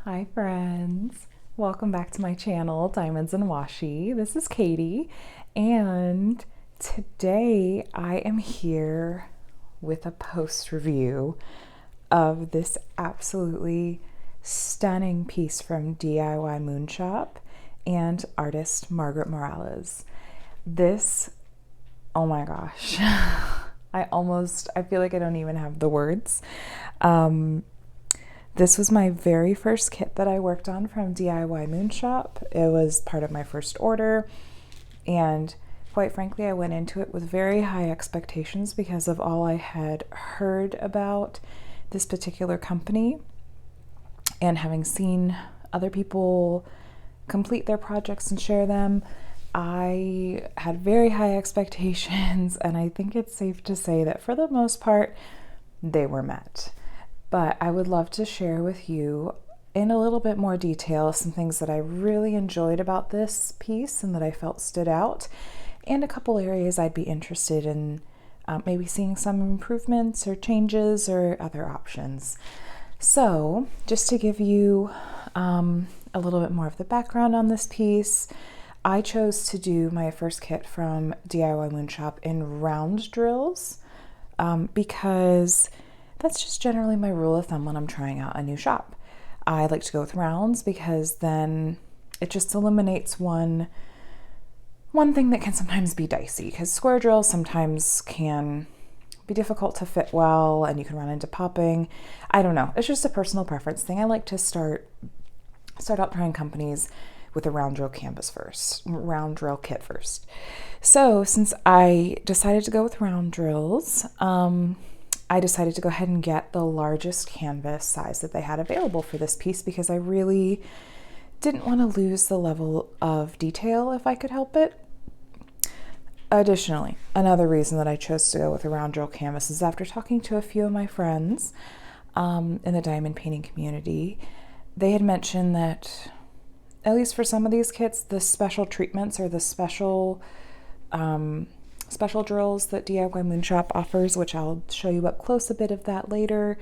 Hi friends, welcome back to my channel, Diamonds and Washi. This is Katie, and today I am here with a post review of this absolutely stunning piece from DIYMoon Shop and artist Margaret Morales. This, oh my gosh, I feel like I don't even have the words. This was my very first kit that I worked on from DIYMoon Shop. It was part of my first order, and quite frankly, I went into it with very high expectations because of all I had heard about this particular company, and having seen other people complete their projects and share them, I had very high expectations, and I think it's safe to say that for the most part, they were met. But I would love to share with you in a little bit more detail some things that I really enjoyed about this piece and that I felt stood out, and a couple areas I'd be interested in maybe seeing some improvements or changes or other options. So just to give you a little bit more of the background on this piece, I chose to do my first kit from DIYMoon Shop in round drills because that's just generally my rule of thumb when I'm trying out a new shop. I like to go with rounds because then it just eliminates one thing that can sometimes be dicey, because square drills sometimes can be difficult to fit well and you can run into popping. I don't know. It's just a personal preference thing. I like to start out trying companies with a round drill kit first. So since I decided to go with round drills, I decided to go ahead and get the largest canvas size that they had available for this piece because I really didn't want to lose the level of detail if I could help it. Additionally, another reason that I chose to go with a round drill canvas is after talking to a few of my friends in the diamond painting community, they had mentioned that, at least for some of these kits, the special treatments or the special drills that DIYMoon Shop offers, which I'll show you up close a bit of that later,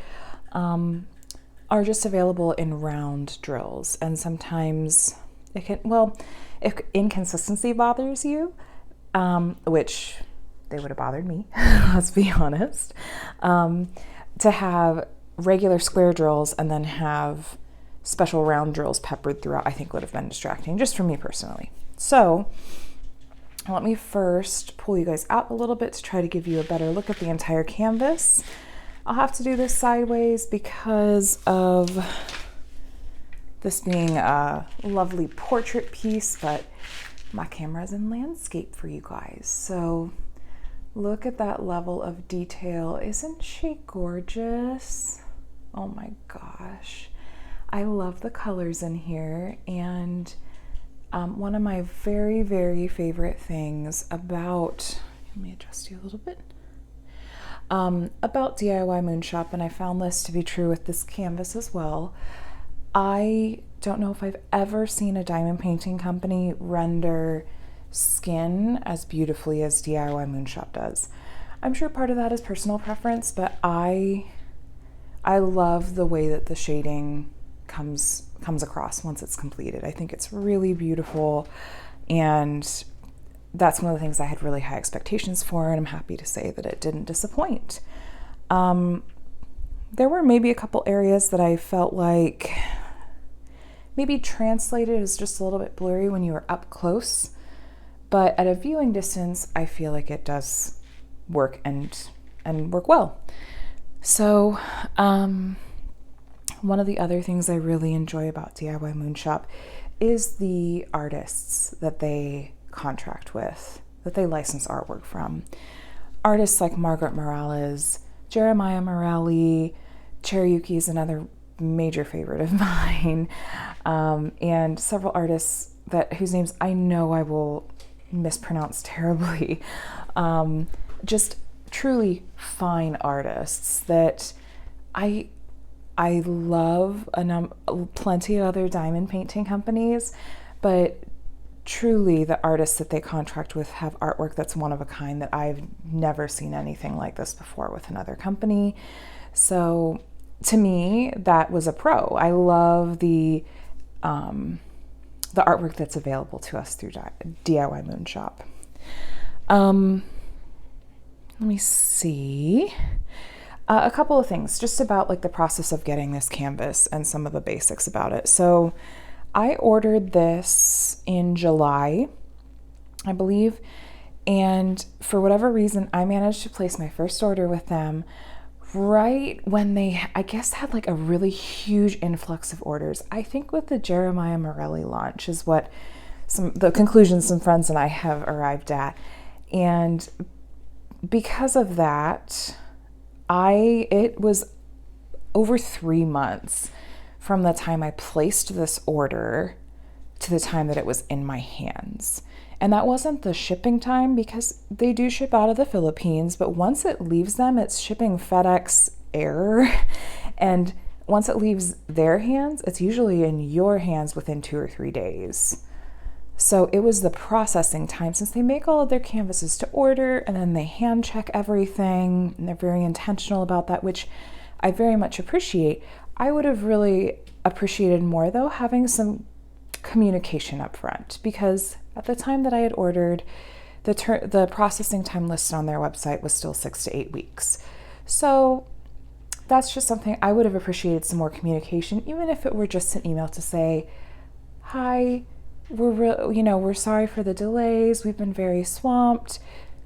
are just available in round drills. And sometimes it can, well, if inconsistency bothers you, which they would have bothered me, let's be honest, to have regular square drills and then have special round drills peppered throughout, I think would have been distracting, just for me personally. So let me first pull you guys out a little bit to try to give you a better look at the entire canvas. I'll have to do this sideways because of this being a lovely portrait piece, but my camera's in landscape for you guys. So look at that level of detail. Isn't she gorgeous? Oh my gosh. I love the colors in here, and one of my very, very favorite things about, let me adjust you a little bit, about DIYMoon Shop, and I found this to be true with this canvas as well, I don't know if I've ever seen a diamond painting company render skin as beautifully as DIYMoon Shop does. I'm sure part of that is personal preference, but I love the way that the shading comes across once it's completed. I think it's really beautiful, and that's one of the things I had really high expectations for, and I'm happy to say that it didn't disappoint. There were maybe a couple areas that I felt like maybe translated as just a little bit blurry when you were up close, but at a viewing distance, I feel like it does work and work well. So, one of the other things I really enjoy about DIYMoon Shop is the artists that they contract with, that they license artwork from. Artists like Margaret Morales, Jeremiah Morelli, Cherryuki is another major favorite of mine, and several artists whose names I know I will mispronounce terribly. Just truly fine artists that I love plenty of other diamond painting companies, but truly the artists that they contract with have artwork that's one of a kind that I've never seen anything like this before with another company. So to me, that was a pro. I love the artwork that's available to us through DIYMoon Shop. Let me see. A couple of things just about like the process of getting this canvas and some of the basics about it. So I ordered this in July, I believe, and for whatever reason, I managed to place my first order with them right when they, I guess, had like a really huge influx of orders. I think with the Margaret Morales launch is what the conclusions some friends and I have arrived at. And because of that, it was over 3 months from the time I placed this order to the time that it was in my hands. And that wasn't the shipping time, because they do ship out of the Philippines, but once it leaves them, it's shipping FedEx Air. And once it leaves their hands, it's usually in your hands within 2 or 3 days. So it was the processing time, since they make all of their canvases to order and then they hand check everything, and they're very intentional about that, which I very much appreciate. I would have really appreciated more, though, having some communication up front, because at the time that I had ordered, the processing time listed on their website was still 6 to 8 weeks. So that's just something I would have appreciated, some more communication, even if it were just an email to say, hi, we're sorry for the delays. We've been very swamped.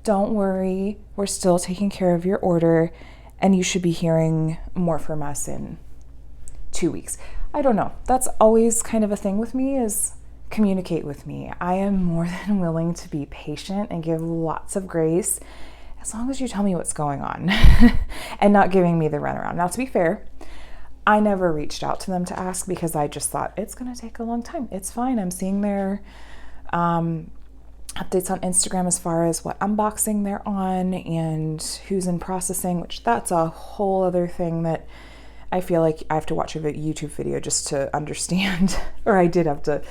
Don't worry. We're still taking care of your order, and you should be hearing more from us in 2 weeks. I don't know. That's always kind of a thing with me, is communicate with me. I am more than willing to be patient and give lots of grace, as long as you tell me what's going on and not giving me the runaround. Now, to be fair, I never reached out to them to ask, because I just thought it's going to take a long time. It's fine. I'm seeing their updates on Instagram as far as what unboxing they're on and who's in processing, which that's a whole other thing that I feel like I have to watch a YouTube video just to understand, or I did have to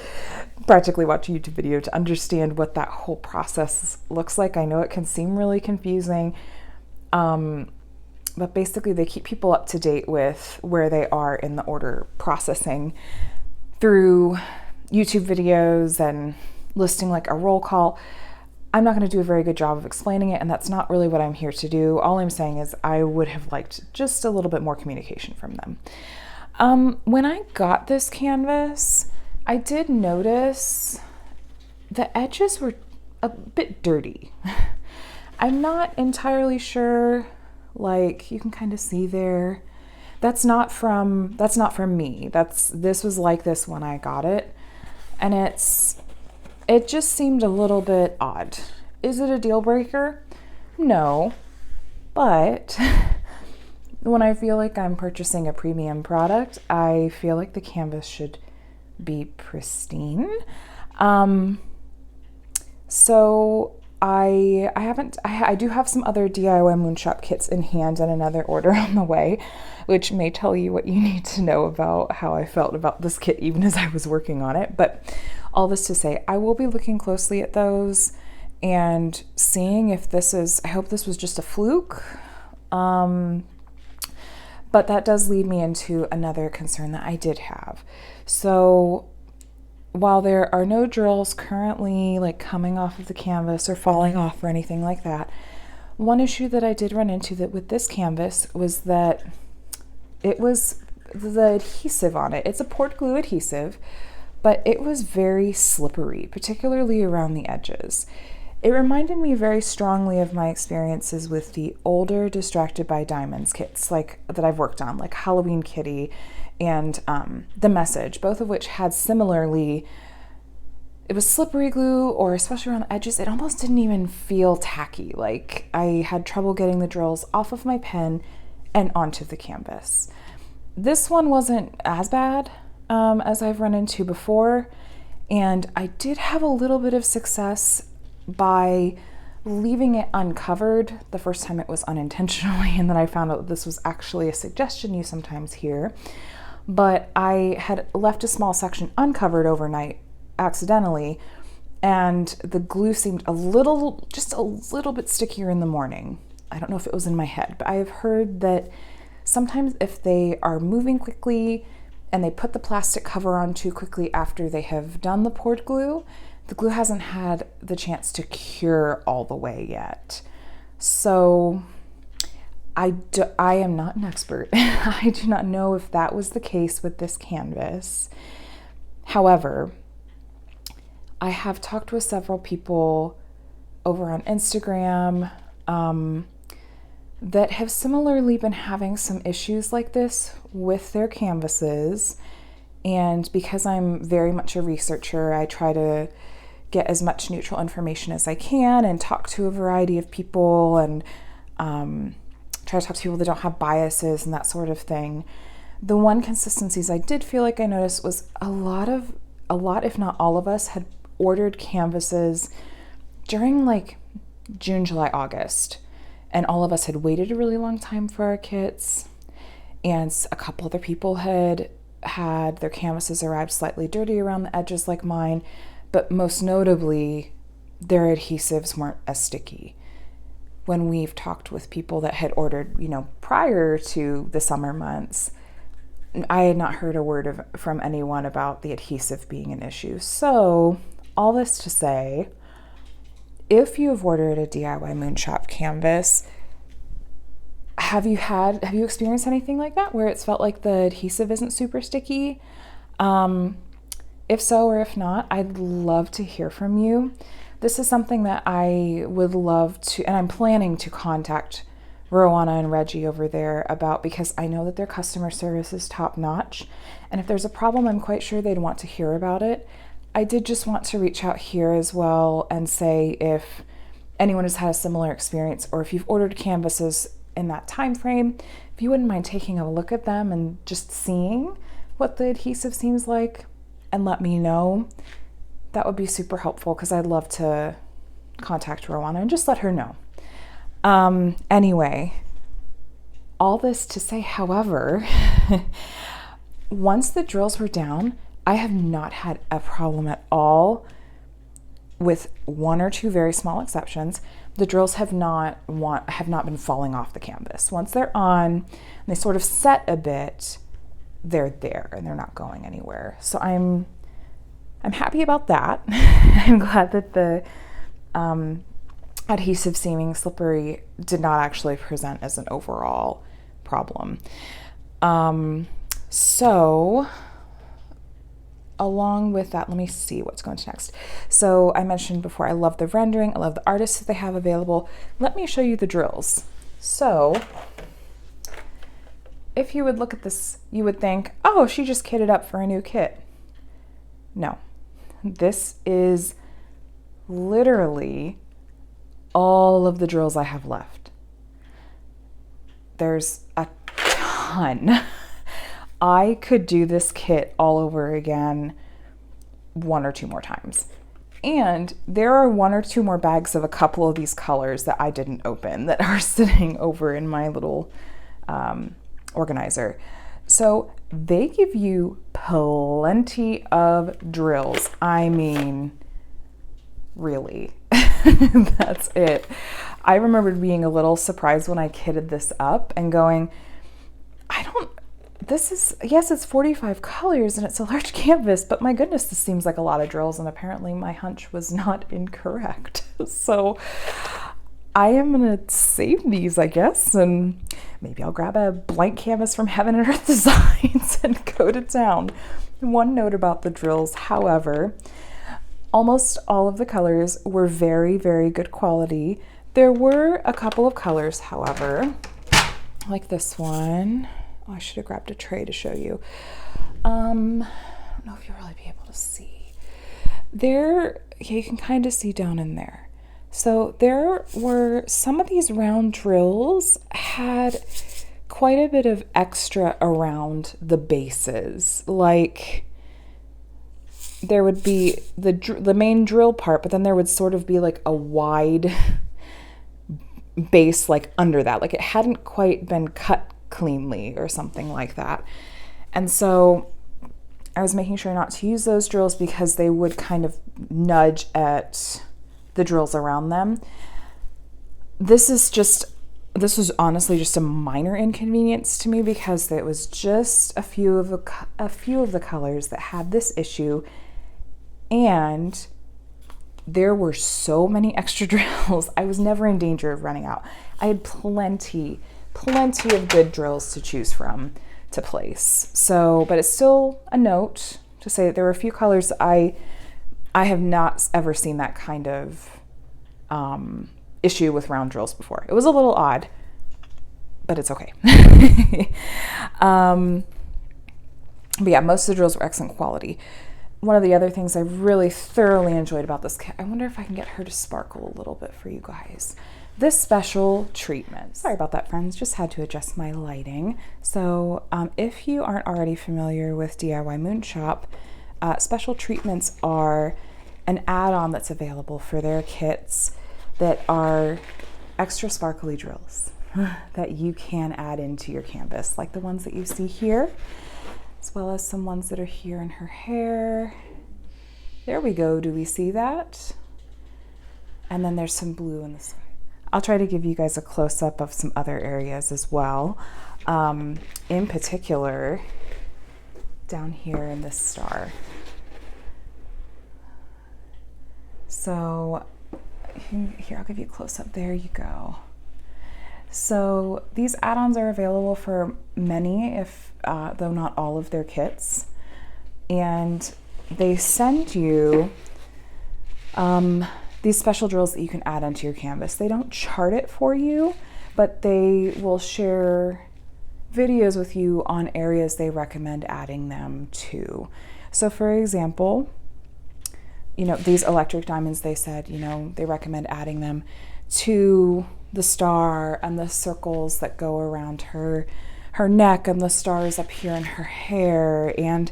practically watch a YouTube video to understand what that whole process looks like. I know it can seem really confusing. But basically they keep people up to date with where they are in the order processing through YouTube videos and listing like a roll call. I'm not going to do a very good job of explaining it, and that's not really what I'm here to do. All I'm saying is I would have liked just a little bit more communication from them. When I got this canvas, I did notice the edges were a bit dirty. I'm not entirely sure. Like, you can kind of see there. That's not from me. This was like this when I got it. And it just seemed a little bit odd. Is it a deal breaker? No. But when I feel like I'm purchasing a premium product, I feel like the canvas should be pristine. So I do have some other DIYMoon Shop kits in hand and another order on the way, which may tell you what you need to know about how I felt about this kit even as I was working on it. But all this to say, I will be looking closely at those and seeing if I hope this was just a fluke. But that does lead me into another concern that I did have. So while there are no drills currently like coming off of the canvas or falling off or anything like that, one issue that I did run into with this canvas was that it was the adhesive on it. It's a port glue adhesive, but it was very slippery, particularly around the edges. It reminded me very strongly of my experiences with the older Distracted by Diamonds kits like that I've worked on, like Halloween Kitty and The Message, both of which had similarly, it was slippery glue, or especially around the edges, it almost didn't even feel tacky. Like I had trouble getting the drills off of my pen and onto the canvas. This one wasn't as bad as I've run into before, and I did have a little bit of success by leaving it uncovered. The first time it was unintentionally, and then I found out that this was actually a suggestion you sometimes hear. But I had left a small section uncovered overnight accidentally, and the glue seemed just a little bit stickier in the morning. I don't know if it was in my head, but I have heard that sometimes if they are moving quickly and they put the plastic cover on too quickly after they have done the poured glue, the glue hasn't had the chance to cure all the way yet. So I am not an expert. I do not know if that was the case with this canvas. However, I have talked with several people over on Instagram that have similarly been having some issues like this with their canvases. And because I'm very much a researcher, I try to get as much neutral information as I can and talk to a variety of people and try to talk to people that don't have biases and that sort of thing. The one consistencies I did feel like I noticed was a lot, if not all of us, had ordered canvases during like June, July, August. And all of us had waited a really long time for our kits. And a couple other people had their canvases arrived slightly dirty around the edges like mine. But most notably, their adhesives weren't as sticky. When we've talked with people that had ordered, prior to the summer months, I had not heard a word from anyone about the adhesive being an issue. So all this to say, if you have ordered a DIYMoon Shop canvas, have you experienced anything like that where it's felt like the adhesive isn't super sticky? If so, or if not, I'd love to hear from you. This is something that I would love to, and I'm planning to contact Rowana and Reggie over there about, because I know that their customer service is top notch. And if there's a problem, I'm quite sure they'd want to hear about it. I did just want to reach out here as well and say if anyone has had a similar experience, or if you've ordered canvases in that time frame, if you wouldn't mind taking a look at them and just seeing what the adhesive seems like and let me know, that would be super helpful, because I'd love to contact Rowana and just let her know. Anyway, all this to say, however, once the drills were down, I have not had a problem at all, with one or two very small exceptions. The drills have not been falling off the canvas. Once they're on and they sort of set a bit, they're there and they're not going anywhere. So I'm happy about that. I'm glad that the adhesive seeming slippery did not actually present as an overall problem. So along with that, let me see what's going to next. So I mentioned before, I love the rendering. I love the artists that they have available. Let me show you the drills. So if you would look at this, you would think, oh, she just kitted up for a new kit. No, this is literally all of the drills I have left. There's a ton. I could do this kit all over again one or two more times. And there are one or two more bags of a couple of these colors that I didn't open that are sitting over in my little organizer. So they give you plenty of drills. I mean, really, that's it. I remember being a little surprised when I kitted this up and going, yes, it's 45 colors and it's a large canvas, but my goodness, this seems like a lot of drills, and apparently my hunch was not incorrect. So I am gonna save these, I guess, and maybe I'll grab a blank canvas from Heaven and Earth Designs and go to town. One note about the drills, however, almost all of the colors were very, very good quality. There were a couple of colors, however, like this one. Oh, I should have grabbed a tray to show you. I don't know if you'll really be able to see. There, yeah, you can kind of see down in there. So there were some of these round drills had quite a bit of extra around the bases. Like there would be the main drill part, but then there would sort of be like a wide base like under that. Like it hadn't quite been cut cleanly or something like that. And so I was making sure not to use those drills because they would kind of nudge at the drills around them. This is just this was honestly just a minor inconvenience to me because it was just a few of the colors that had this issue, and there were so many extra drills. I was never in danger of running out. I had plenty of good drills to choose from to place. So, but it's still a note to say that there were a few colors I have not ever seen that kind of issue with round drills before. It was a little odd, but it's okay. But yeah, most of the drills were excellent quality. One of the other things I really thoroughly enjoyed about this kit, I wonder if I can get her to sparkle a little bit for you guys. This special treatment. Sorry about that, friends, just had to adjust my lighting. So if you aren't already familiar with DIYMoon Shop, special treatments are an add-on that's available for their kits that are extra sparkly drills that you can add into your canvas, like the ones that you see here, as well as some ones that are here in her hair. There we go. Do we see that? And then there's some blue in the side. I'll try to give you guys a close-up of some other areas as well. In particular, down here in this star. So here, I'll give you a close-up. There you go. So these add-ons are available for many, if though not all of their kits, and they send you these special drills that you can add onto your canvas. They don't chart it for you, but they will share videos with you on areas they recommend adding them to. So for example, you know, these electric diamonds, they said, you know, they recommend adding them to the star and the circles that go around her neck and the stars up here in her hair, and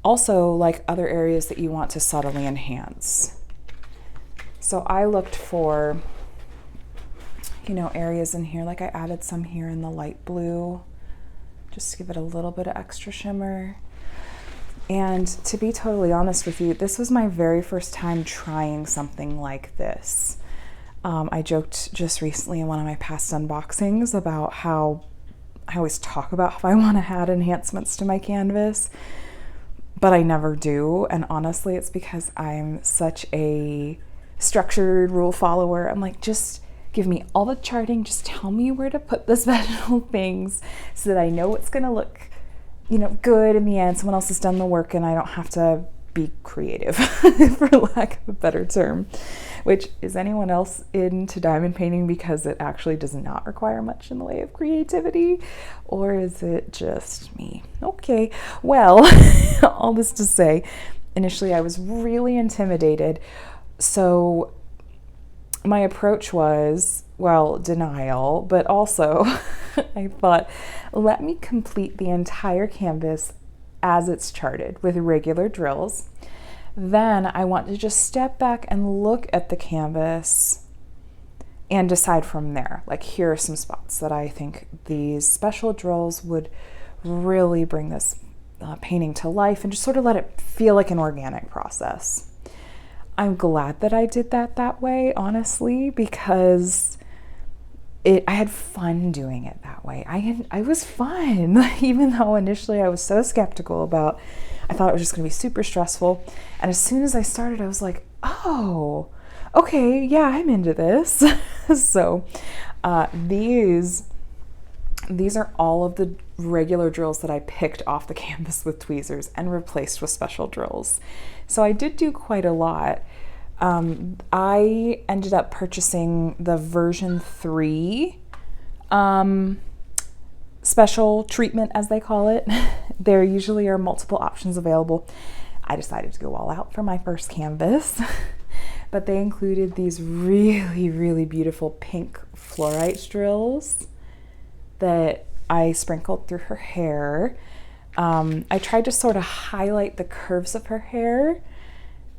also like other areas that you want to subtly enhance. So I looked for, you know, areas in here, like I added some here in the light blue, just to give it a little bit of extra shimmer. And to be totally honest with you, this was my very first time trying something like this. I joked just recently in one of my past unboxings about how I always talk about how I want to add enhancements to my canvas, but I never do. And honestly, it's because I'm such a structured rule follower. I'm like, just give me all the charting, just tell me where to put the special things so that I know it's going to look, you know, good in the end. Someone else has done the work and I don't have to be creative, for lack of a better term. Which, is anyone else into diamond painting because it actually does not require much in the way of creativity? Or is it just me? Okay, well, all this to say, initially I was really intimidated. So my approach was, well, denial, but also I thought, let me complete the entire canvas as it's charted with regular drills. Then I want to just step back and look at the canvas and decide from there. Like, here are some spots that I think these special drills would really bring this painting to life and just sort of let it feel like an organic process. I'm glad that I did that way, honestly, because I had fun doing it that way. I was fun, even though initially I was so skeptical about, I thought it was just going to be super stressful. And as soon as I started, I was like, oh, okay, yeah, I'm into this. So these are all of the regular drills that I picked off the canvas with tweezers and replaced with special drills. So I did do quite a lot. I ended up purchasing the version 3 special treatment, as they call it. There usually are multiple options available. I decided to go all out for my first canvas, but they included these really, really beautiful pink fluorite drills that I sprinkled through her hair. I tried to sort of highlight the curves of her hair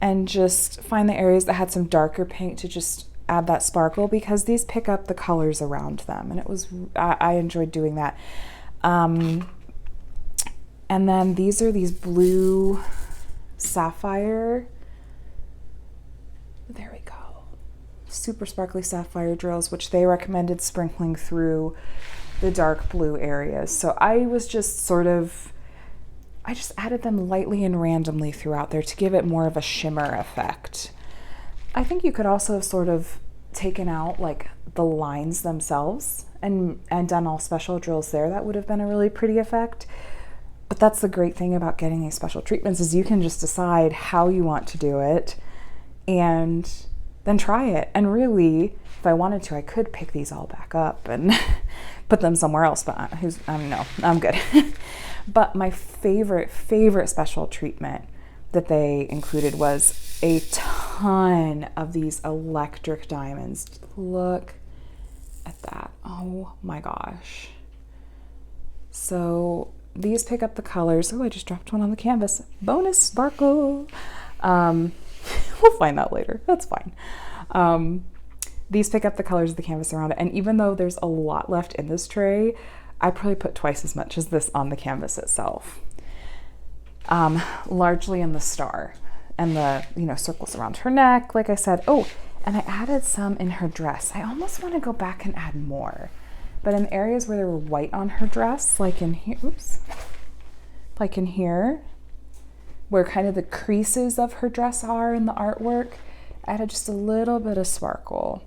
and just find the areas that had some darker pink to just add that sparkle, because these pick up the colors around them, and I enjoyed doing that. And then these are these blue sapphire, there we go, super sparkly sapphire drills, which they recommended sprinkling through the dark blue areas. So I just added them lightly and randomly throughout there to give it more of a shimmer effect. I think you could also have sort of taken out like the lines themselves and done all special drills there. That would have been a really pretty effect. But that's the great thing about getting these special treatments, is you can just decide how you want to do it and then try it. And really, if I wanted to, I could pick these all back up and put them somewhere else, but no, I'm good. But my favorite special treatment that they included was a ton of these electric diamonds. Look at that. Oh my gosh. So these pick up the colors. Oh, I just dropped one on the canvas. Bonus sparkle. We'll find that later. That's fine. These pick up the colors of the canvas around it. And even though there's a lot left in this tray, I probably put twice as much as this on the canvas itself. Largely in the star and the, circles around her neck, like I said. Oh, and I added some in her dress. I almost want to go back and add more. But in areas where there were white on her dress, like in here, like in here, where kind of the creases of her dress are in the artwork, I added just a little bit of sparkle.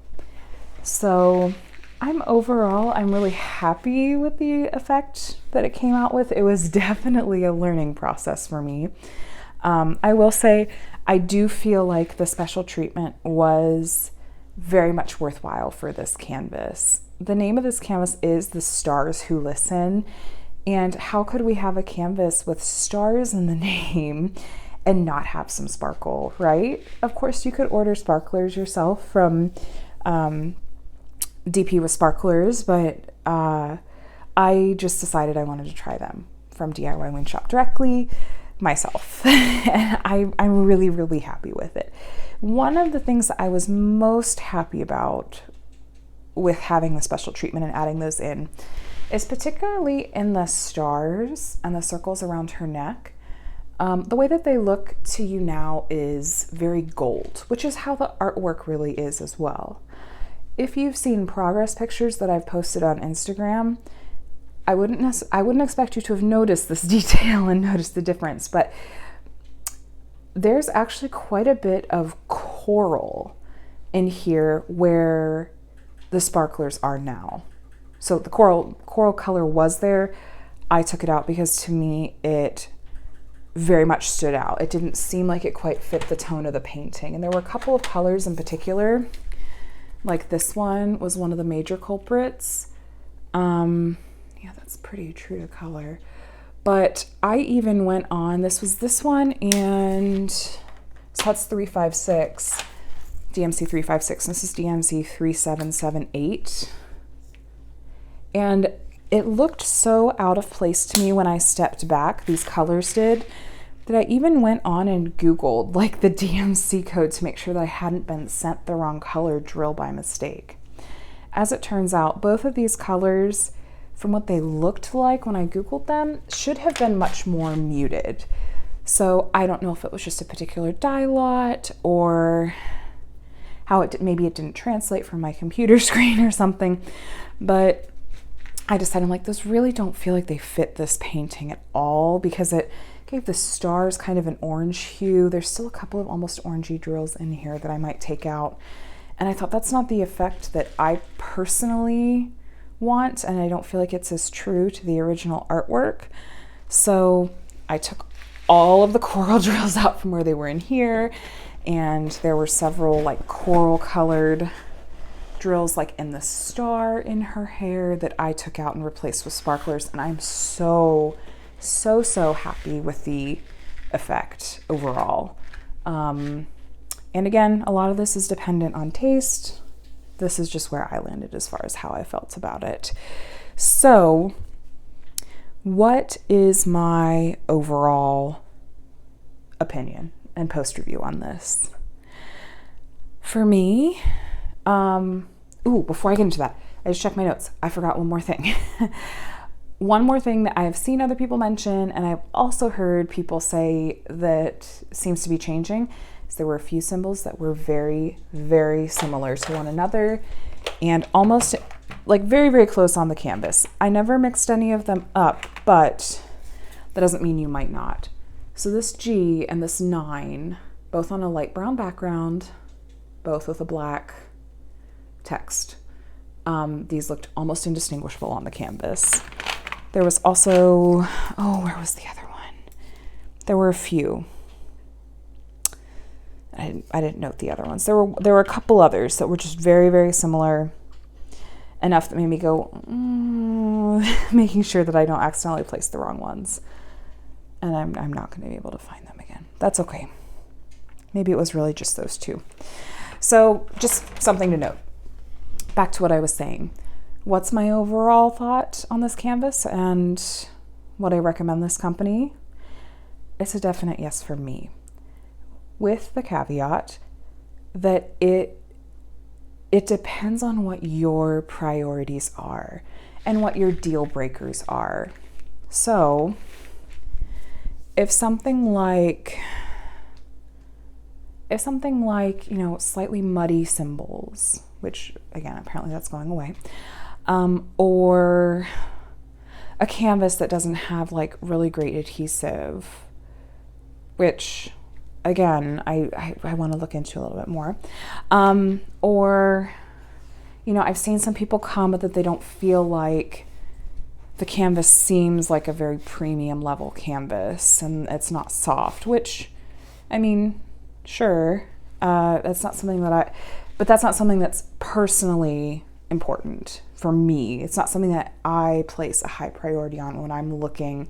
So I'm really happy with the effect that it came out with. It was definitely a learning process for me. I will say, I do feel like the special treatment was very much worthwhile for this canvas. The name of this canvas is The Stars Who Listen. And how could we have a canvas with stars in the name and not have some sparkle, right? Of course, you could order sparklers yourself from DP with Sparklers, but I just decided I wanted to try them from DIYMoon Shop directly myself. And I'm really, really happy with it. One of the things that I was most happy about with having the special treatment and adding those in is particularly in the stars and the circles around her neck. The way that they look to you now is very gold, which is how the artwork really is as well. If you've seen progress pictures that I've posted on Instagram, I wouldn't expect you to have noticed this detail and noticed the difference, but there's actually quite a bit of coral in here where the sparklers are now. So the coral color was there. I took it out because to me it very much stood out. It didn't seem like it quite fit the tone of the painting. And there were a couple of colors in particular, like this one was one of the major culprits. Yeah, that's pretty true to color. But I even went on, this was this one, and so that's 356, DMC 356, and this is DMC 3778. And it looked so out of place to me when I stepped back, these colors did, that I even went on and Googled like the DMC code to make sure that I hadn't been sent the wrong color drill by mistake. As it turns out, both of these colors, from what they looked like when I Googled them, should have been much more muted. So I don't know if it was just a particular dye lot or how maybe it didn't translate from my computer screen or something, but I decided, I'm like, those really don't feel like they fit this painting at all, because it gave the stars kind of an orange hue. There's still a couple of almost orangey drills in here that I might take out. And I thought that's not the effect that I personally want, and I don't feel like it's as true to the original artwork. So I took all of the coral drills out from where they were in here, and there were several like coral colored drills like in the star in her hair that I took out and replaced with sparklers, and I'm so happy with the effect overall. And again, a lot of this is dependent on taste. This is just where I landed as far as how I felt about it. So what is my overall opinion and post review on this? For me, before I get into that, I just checked my notes. I forgot one more thing. One more thing that I have seen other people mention, and I've also heard people say that seems to be changing, is So there were a few symbols that were very, very similar to one another and almost like very, very close on the canvas. I never mixed any of them up, but that doesn't mean you might not. So this G and this 9, both on a light brown background, both with a black text. These looked almost indistinguishable on the canvas. There was also, where was the other one? There were a few. I didn't note the other ones. There were a couple others that were just very, very similar, enough that made me go, making sure that I don't accidentally place the wrong ones. And I'm not going to be able to find them again. That's okay. Maybe it was really just those two. So just something to note. Back to what I was saying. What's my overall thought on this canvas and what I recommend this company? It's a definite yes for me, with the caveat that it depends on what your priorities are and what your deal breakers are. So if something like, slightly muddy symbols, which again, apparently that's going away, or a canvas that doesn't have like really great adhesive, which again, I want to look into a little bit more, or, I've seen some people comment that they don't feel like the canvas seems like a very premium level canvas and it's not soft, which, sure, that's not something but that's not something that's personally important for me. It's not something that I place a high priority on when I'm looking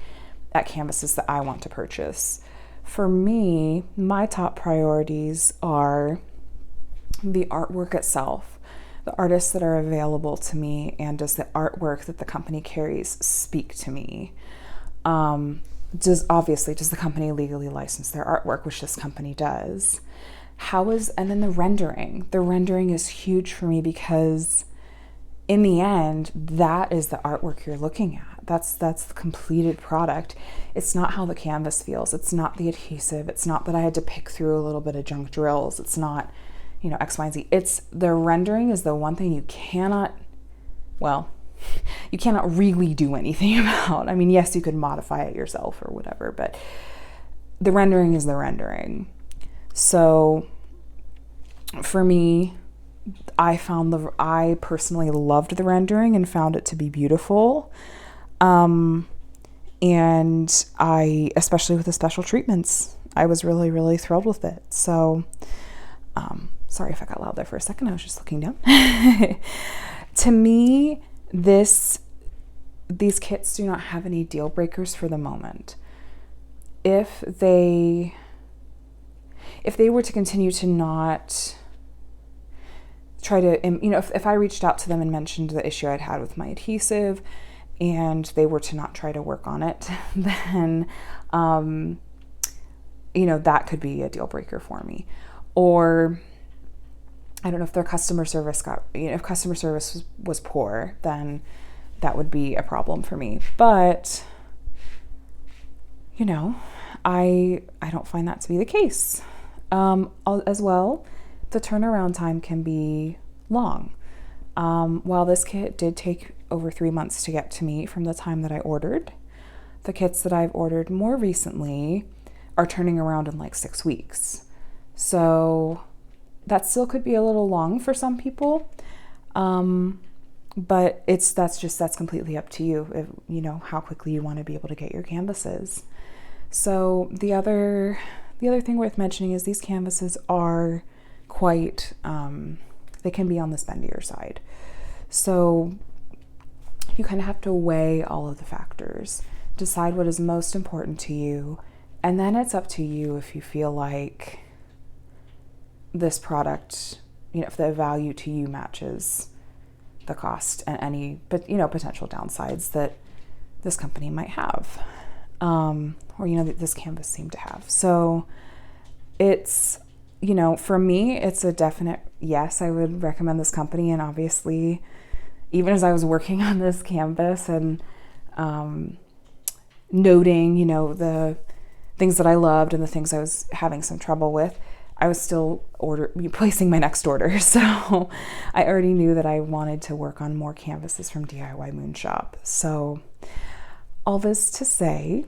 at canvases that I want to purchase. For me, my top priorities are the artwork itself, the artists that are available to me, and does the artwork that the company carries speak to me? Does the company legally license their artwork, which this company does? And then the rendering. The rendering is huge for me because in the end, that is the artwork you're looking at. That's the completed product. It's not how the canvas feels. It's not the adhesive. It's not that I had to pick through a little bit of junk drills. It's not, X, Y, and Z. It's the rendering is the one thing you cannot really do anything about. Yes, you could modify it yourself or whatever, but the rendering is the rendering. So for me, I personally loved the rendering and found it to be beautiful. And especially with the special treatments, I was really, really thrilled with it. So, sorry if I got loud there for a second. I was just looking down. To me, these kits do not have any deal breakers for the moment. If they were to continue to not try to, if I reached out to them and mentioned the issue I'd had with my adhesive and they were to not try to work on it, then, that could be a deal breaker for me. Or I don't know if their customer service if customer service was poor, then that would be a problem for me. But, I don't find that to be the case. As well, the turnaround time can be long. While this kit did take over 3 months to get to me from the time that I ordered, the kits that I've ordered more recently are turning around in like 6 weeks. So that still could be a little long for some people. But that's completely up to you, how quickly you want to be able to get your canvases. So the other thing worth mentioning is these canvases are quite, they can be on the spendier side. So you kind of have to weigh all of the factors, decide what is most important to you, and then it's up to you if you feel like this product, if the value to you matches the cost and any, potential downsides that this company might have, or, that this canvas seemed to have. So it's, for me, it's a definite yes, I would recommend this company. And obviously, even as I was working on this canvas and noting, the things that I loved and the things I was having some trouble with, I was still placing my next order. So I already knew that I wanted to work on more canvases from DIYMoon Shop. So all this to say,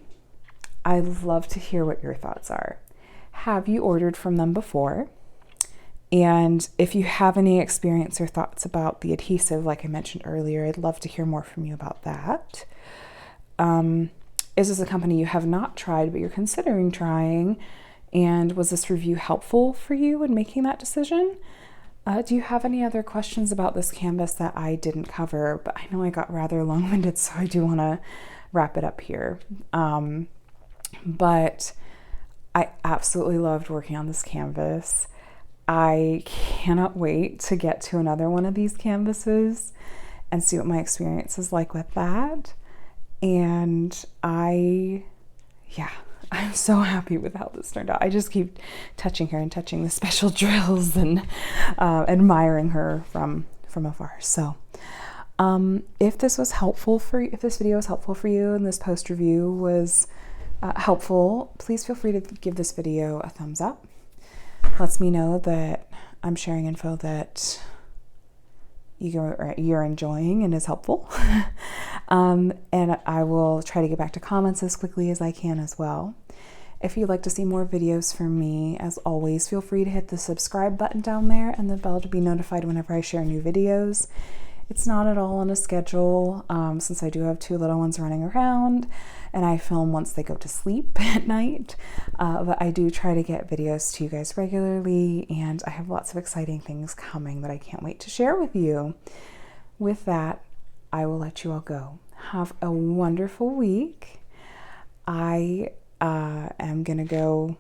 I'd love to hear what your thoughts are. Have you ordered from them before? And if you have any experience or thoughts about the adhesive, like I mentioned earlier, I'd love to hear more from you about that. Is this a company you have not tried, but you're considering trying? And was this review helpful for you in making that decision? Do you have any other questions about this canvas that I didn't cover? But I know I got rather long-winded, so I do want to wrap it up here. But I absolutely loved working on this canvas. I cannot wait to get to another one of these canvases and see what my experience is like with that. And I'm so happy with how this turned out. I just keep touching her and touching the special drills and admiring her from afar. So if this was helpful for you, if this video was helpful for you and this post review was helpful, please feel free to give this video a thumbs up. Lets me know that I'm sharing info that you're enjoying and is helpful. And I will try to get back to comments as quickly as I can as well. If you'd like to see more videos from me, as always, feel free to hit the subscribe button down there and the bell to be notified whenever I share new videos. It's not at all on a schedule, since I do have 2 little ones running around and I film once they go to sleep at night. But I do try to get videos to you guys regularly, and I have lots of exciting things coming that I can't wait to share with you. With that, I will let you all go. Have a wonderful week. I am gonna go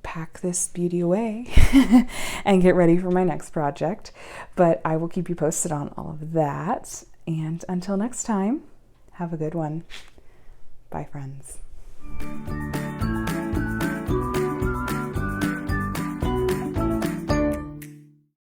pack this beauty away and get ready for my next project, but I will keep you posted on all of that. And until next time, have a good one. Bye, friends.